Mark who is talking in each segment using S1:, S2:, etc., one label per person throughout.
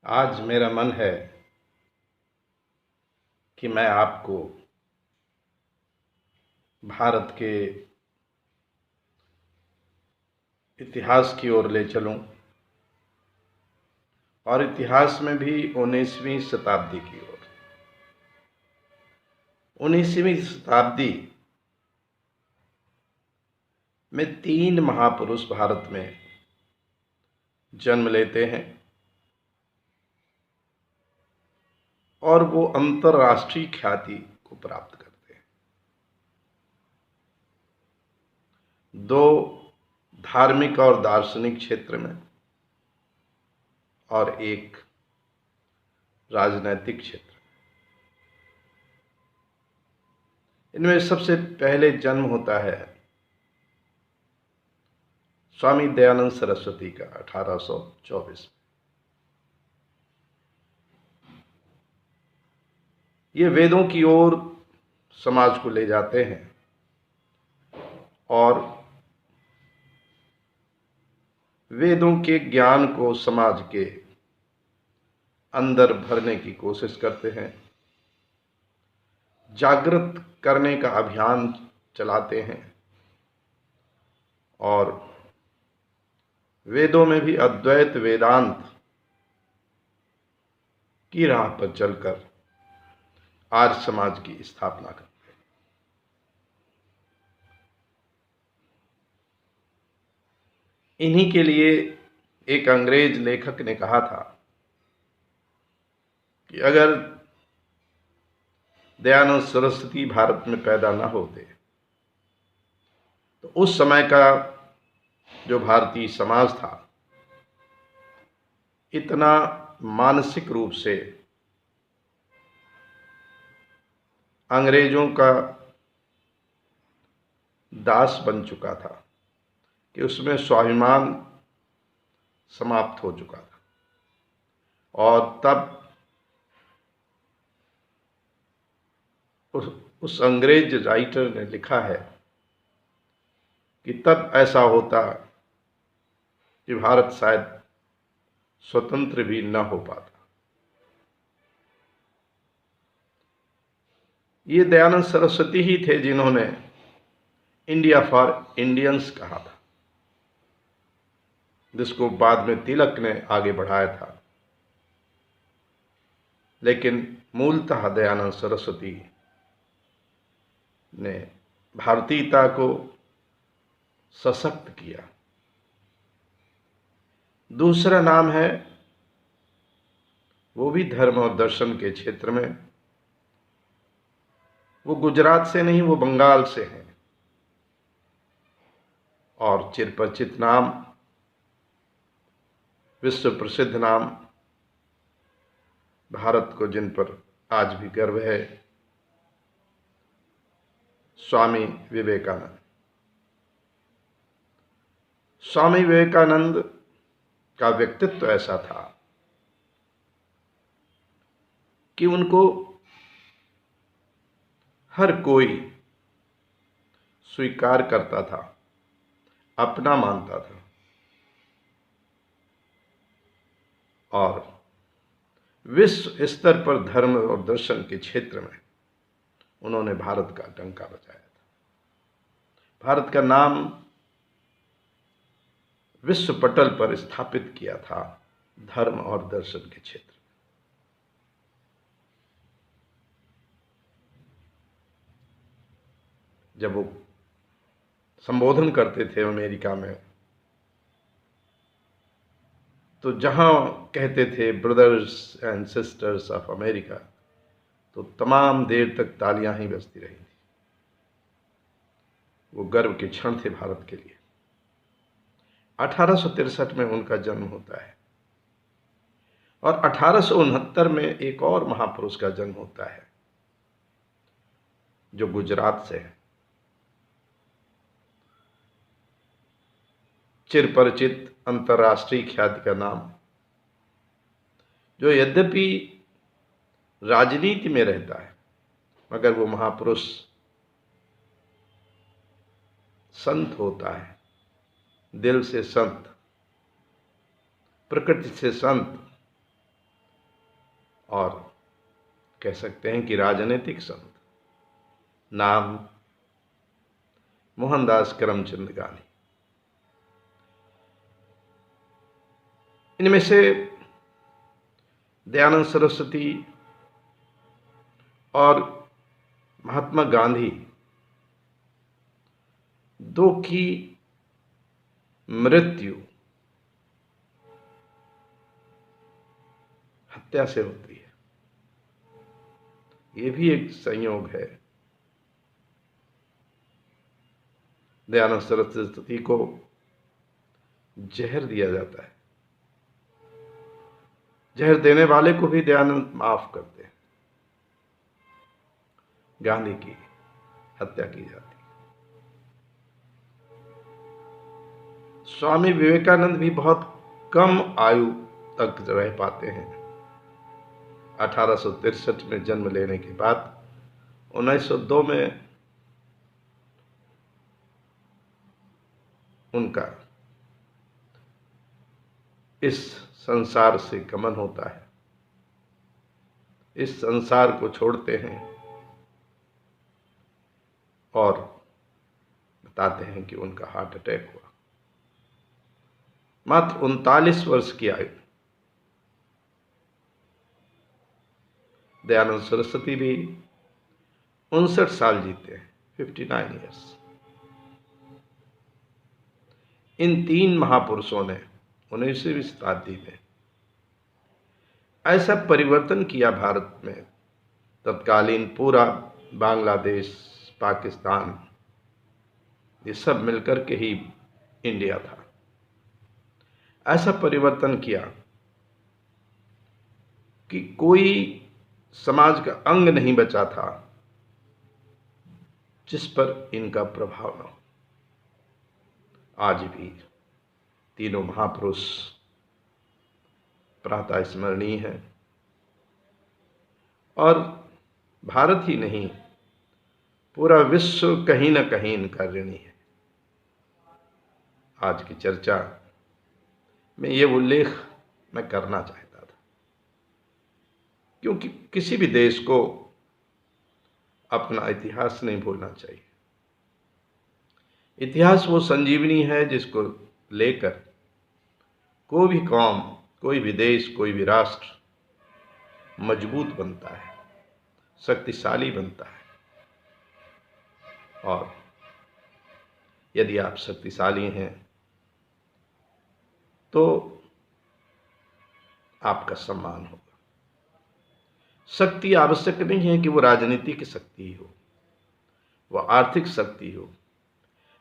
S1: आज मेरा मन है कि मैं आपको भारत के इतिहास की ओर ले चलूं और इतिहास में भी 19वीं शताब्दी की ओर। 19वीं शताब्दी में 3 महापुरुष भारत में जन्म लेते हैं और वो अंतर्राष्ट्रीय ख्याति को प्राप्त करते हैं। 2 धार्मिक और दार्शनिक क्षेत्र में और 1 राजनैतिक क्षेत्र। इनमें सबसे पहले जन्म होता है स्वामी दयानंद सरस्वती का 1824 में। ये वेदों की ओर समाज को ले जाते हैं और वेदों के ज्ञान को समाज के अंदर भरने की कोशिश करते हैं, जागृत करने का अभियान चलाते हैं और वेदों में भी अद्वैत वेदांत की राह पर चलकर आर्य समाज की स्थापना करते हैं। इन्हीं के लिए एक अंग्रेज लेखक ने कहा था कि अगर दयानंद सरस्वती भारत में पैदा न होते तो उस समय का जो भारतीय समाज था इतना मानसिक रूप से अंग्रेजों का दास बन चुका था कि उसमें स्वाभिमान समाप्त हो चुका था। और तब उस अंग्रेज राइटर ने लिखा है कि तब ऐसा होता कि भारत शायद स्वतंत्र भी न हो पाता। ये दयानंद सरस्वती ही थे जिन्होंने इंडिया फॉर इंडियंस कहा था, जिसको बाद में तिलक ने आगे बढ़ाया था। लेकिन मूलतः दयानंद सरस्वती ने भारतीयता को सशक्त किया। दूसरा नाम है, वो भी धर्म और दर्शन के क्षेत्र में, वो गुजरात से नहीं, वो बंगाल से हैं और चिरपरिचित नाम, विश्व प्रसिद्ध नाम, भारत को जिन पर आज भी गर्व है, स्वामी विवेकानंद। स्वामी विवेकानंद का व्यक्तित्व ऐसा था कि उनको हर कोई स्वीकार करता था, अपना मानता था और विश्व स्तर पर धर्म और दर्शन के क्षेत्र में उन्होंने भारत का डंका बजाया था। भारत का नाम विश्व पटल पर स्थापित किया था धर्म और दर्शन के क्षेत्र में। जब वो संबोधन करते थे अमेरिका में, तो जहां कहते थे brothers and sisters of America, तो तमाम देर तक तालियां ही बजती रही थी। वो गर्व के क्षण थे भारत के लिए। 1863 में उनका जन्म होता है और 1869 में एक और महापुरुष का जन्म होता है जो गुजरात से है। चिरपरिचित अंतर्राष्ट्रीय ख्याति का नाम, जो यद्यपि राजनीति में रहता है मगर वो महापुरुष संत होता है, दिल से संत, प्रकृति से संत और कह सकते हैं कि राजनीतिक संत। नाम मोहनदास करमचंद गांधी। इनमें से दयानंद सरस्वती और महात्मा गांधी दो की मृत्यु हत्या से होती है। ये भी एक संयोग है। दयानंद सरस्वती को जहर दिया जाता है, जहर देने वाले को भी दयानंद माफ करते हैं। गांधी की हत्या की जाती है। स्वामी विवेकानंद भी बहुत कम आयु तक रह पाते हैं। 1863 में जन्म लेने के बाद 1902 में उनका इस संसार से गमन होता है। इस संसार को छोड़ते हैं और बताते हैं कि उनका हार्ट अटैक हुआ। मात्र 39 वर्ष की आयु। दयानंद सरस्वती भी 59 साल जीते हैं, 59 ईयर्स। इन तीन महापुरुषों ने 19वीं शताब्दी में ऐसा परिवर्तन किया भारत में। तत्कालीन पूरा बांग्लादेश, पाकिस्तान, ये सब मिलकर के ही इंडिया था। ऐसा परिवर्तन किया कि कोई समाज का अंग नहीं बचा था जिस पर इनका प्रभाव न हो। आज भी तीनों महापुरुष प्रातः स्मरणीय है और भारत ही नहीं, पूरा विश्व कहीं न कहीं इनका ऋणी है। आज की चर्चा में ये उल्लेख मैं करना चाहता था, क्योंकि किसी भी देश को अपना इतिहास नहीं भूलना चाहिए। इतिहास वो संजीवनी है जिसको लेकर कोई भी कौम, कोई भी देश, कोई भी राष्ट्र मजबूत बनता है, शक्तिशाली बनता है। और यदि आप शक्तिशाली हैं तो आपका सम्मान होगा। शक्ति आवश्यक नहीं है कि वो राजनीतिक शक्ति हो, वो आर्थिक शक्ति हो,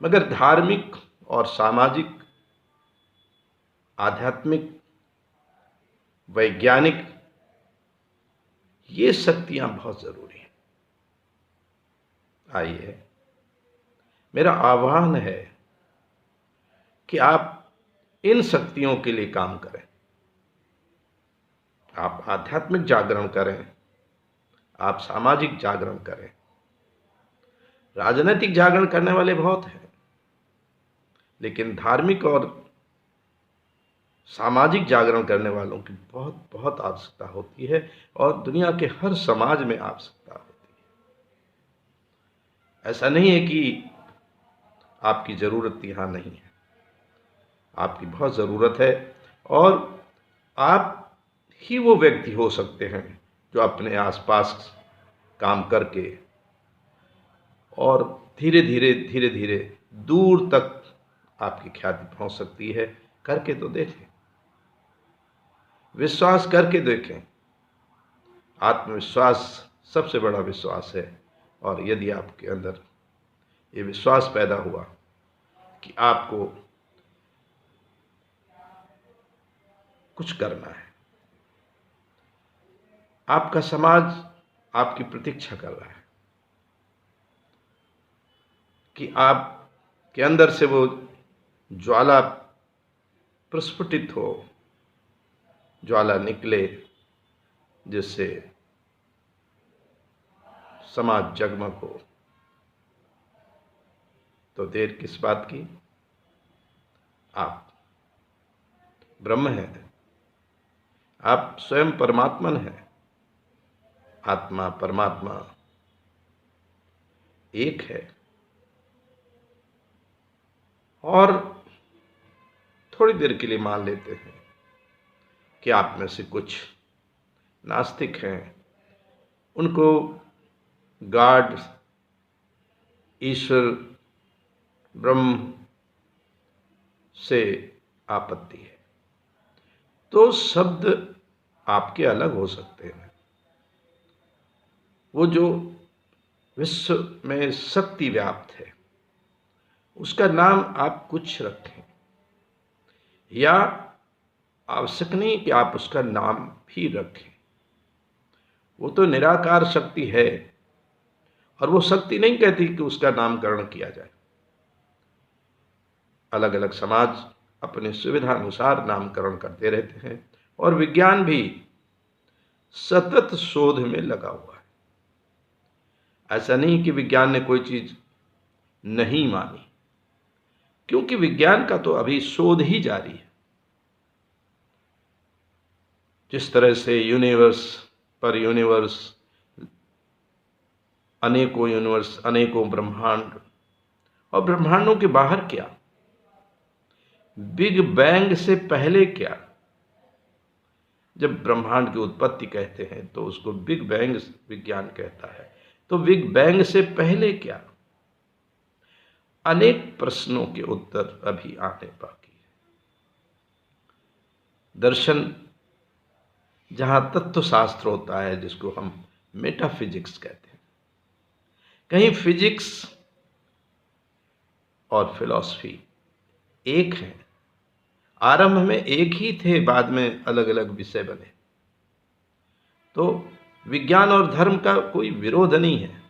S1: मगर धार्मिक और सामाजिक, आध्यात्मिक, वैज्ञानिक, ये शक्तियां बहुत जरूरी हैं। आइए, मेरा आह्वान है कि आप इन शक्तियों के लिए काम करें। आप आध्यात्मिक जागरण करें, आप सामाजिक जागरण करें। राजनीतिक जागरण करने वाले बहुत हैं, लेकिन धार्मिक और सामाजिक जागरण करने वालों की बहुत बहुत आवश्यकता होती है और दुनिया के हर समाज में आवश्यकता होती है। ऐसा नहीं है कि आपकी जरूरत यहाँ नहीं है, आपकी बहुत ज़रूरत है और आप ही वो व्यक्ति हो सकते हैं जो अपने आसपास काम करके और धीरे धीरे दूर तक आपकी ख्याति पहुंच सकती है। करके तो देखें, विश्वास करके देखें। आत्मविश्वास सबसे बड़ा विश्वास है और यदि आपके अंदर ये विश्वास पैदा हुआ कि आपको कुछ करना है, आपका समाज आपकी प्रतीक्षा कर रहा है कि आपके अंदर से वो ज्वाला प्रस्फुटित हो, ज्वाला निकले, जिससे समाज जगमग हो। तो देर किस बात की? आप ब्रह्म हैं, आप स्वयं परमात्मन हैं। आत्मा परमात्मा एक है। और थोड़ी देर के लिए मान लेते हैं कि आप में से कुछ नास्तिक हैं, उनको गॉड, ईश्वर, ब्रह्म से आपत्ति है। तो शब्द आपके अलग हो सकते हैं। वो जो विश्व में शक्ति व्याप्त है, उसका नाम आप कुछ रखें, या आवश्यक नहीं कि आप उसका नाम भी रखें। वो तो निराकार शक्ति है, और वो शक्ति नहीं कहती कि उसका नामकरण किया जाए। अलग अलग समाज अपनी सुविधा अनुसार नामकरण करते रहते हैं, और विज्ञान भी सतत शोध में लगा हुआ है। ऐसा नहीं कि विज्ञान ने कोई चीज नहीं मानी, क्योंकि विज्ञान का तो अभी शोध ही जारी है। जिस तरह से यूनिवर्स पर यूनिवर्स, अनेकों यूनिवर्स, अनेकों ब्रह्मांड, और ब्रह्मांडों के बाहर क्या, बिग बैंग से पहले क्या। जब ब्रह्मांड की उत्पत्ति कहते हैं तो उसको बिग बैंग विज्ञान कहता है। तो बिग बैंग से पहले क्या, अनेक प्रश्नों के उत्तर अभी आने बाकी है। दर्शन जहां तत्व शास्त्र होता है, जिसको हम मेटाफिजिक्स कहते हैं, कहीं फिजिक्स और फिलॉसफी एक है। आरंभ में एक ही थे, बाद में अलग अलग विषय बने। तो विज्ञान और धर्म का कोई विरोध नहीं है।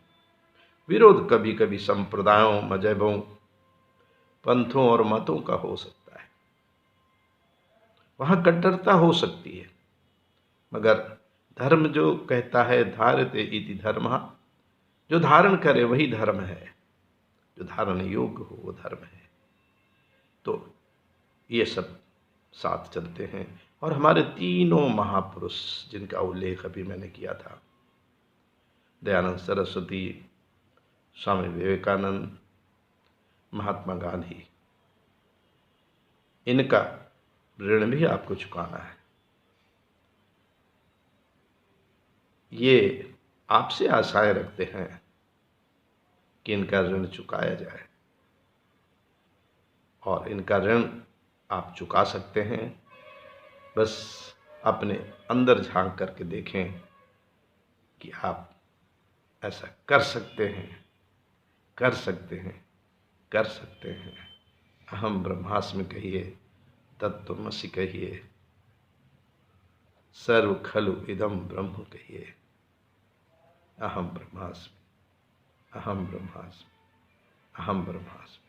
S1: विरोध कभी कभी संप्रदायों, मजहबों, पंथों और मतों का हो सकता है। वहां कट्टरता हो सकती है, मगर धर्म जो कहता है धारते इति धर्मः, जो धारण करे वही धर्म है, जो धारण योग्य हो वो धर्म है। तो ये सब साथ चलते हैं। और हमारे तीनों महापुरुष जिनका उल्लेख अभी मैंने किया था, दयानंद सरस्वती, स्वामी विवेकानंद, महात्मा गांधी, इनका ऋण भी आपको चुकाना है। ये आपसे आशाएं रखते हैं कि इनका ऋण चुकाया जाए, और इनका ऋण आप चुका सकते हैं। बस अपने अंदर झांक करके देखें कि आप ऐसा कर सकते हैं, कर सकते हैं, कर सकते हैं। अहम ब्रह्मास्मि कहिए, तत्त्वमसि कहिए, सर्व खलु इदम ब्रह्म कहिए। अहम ब्रह्मास्मि, अहम ब्रह्मास्मि, अहम ब्रह्मास्मि।